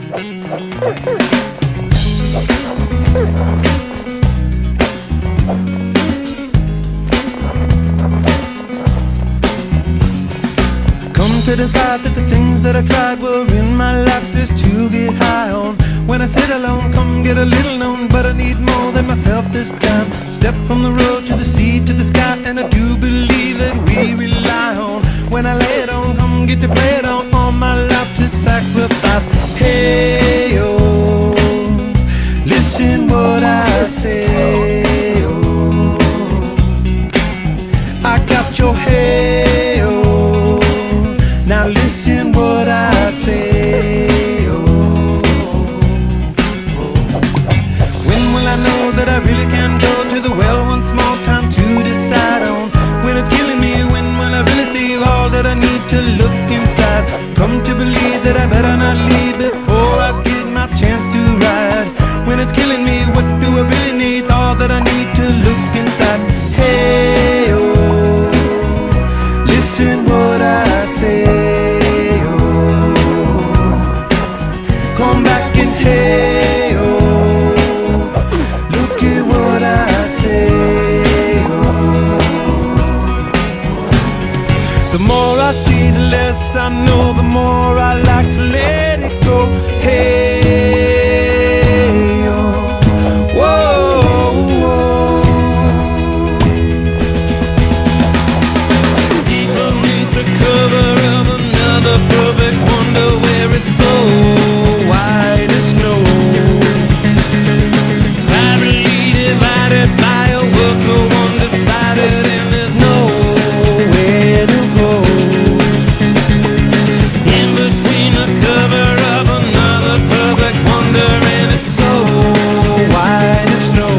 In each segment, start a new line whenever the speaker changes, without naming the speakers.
Come to decide that the things that I tried were in my life just to get high on. When I sit alone, come get a little known, but I need more than myself this time. Step from the road to the sea to the sky, and I do believe that we rely on. When I lay it on, come get to play it on, all my life to sacrifice. Hey, oh, listen what I say, oh, I got your hey, oh, now listen what I say, oh, when will I know that I really can go to the well once more? Time to decide on when it's killing me. When will I really see all that I need to look inside? Come to believe that I better not leave before I get my chance to ride. When it's killing me, what do I really need? All that I need to look inside. Hey, oh, listen what I say, oh, come back and hey, oh, look at what I say, oh. The more I see, the less I know, the more I like to let it go. Hey, oh, whoa, whoa. Deep beneath the cover of another perfect wonder, where it's so white as snow, privately divided by a world so undecided, and there's nowhere to go. In between the cover of another perfect wonder, and it's so white as snow,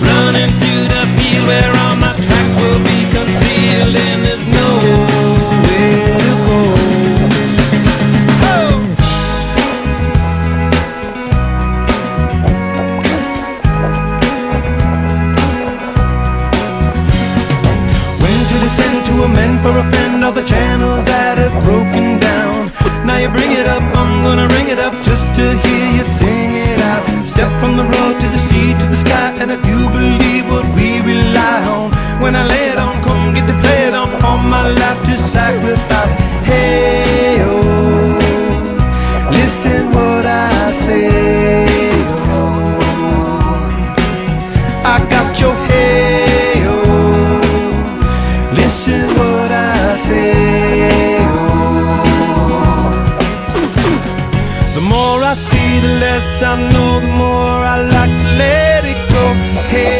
running through the field where all my tracks will be concealed, and there's nowhere to go. Oh! When to descend to amend for a friend all the channels that have broken down. Now you bring it up, I'm gonna ring it up just to hear you sing it out. Step from the road to the sea to the sky, and I do believe what we rely on. When I lay it on, come get to play it on, all my life to sacrifice. Hey, oh, listen what I say, oh, I got your hey, oh, listen what I say, oh. The more I see, the less I know, the more I like to let it go. Hey,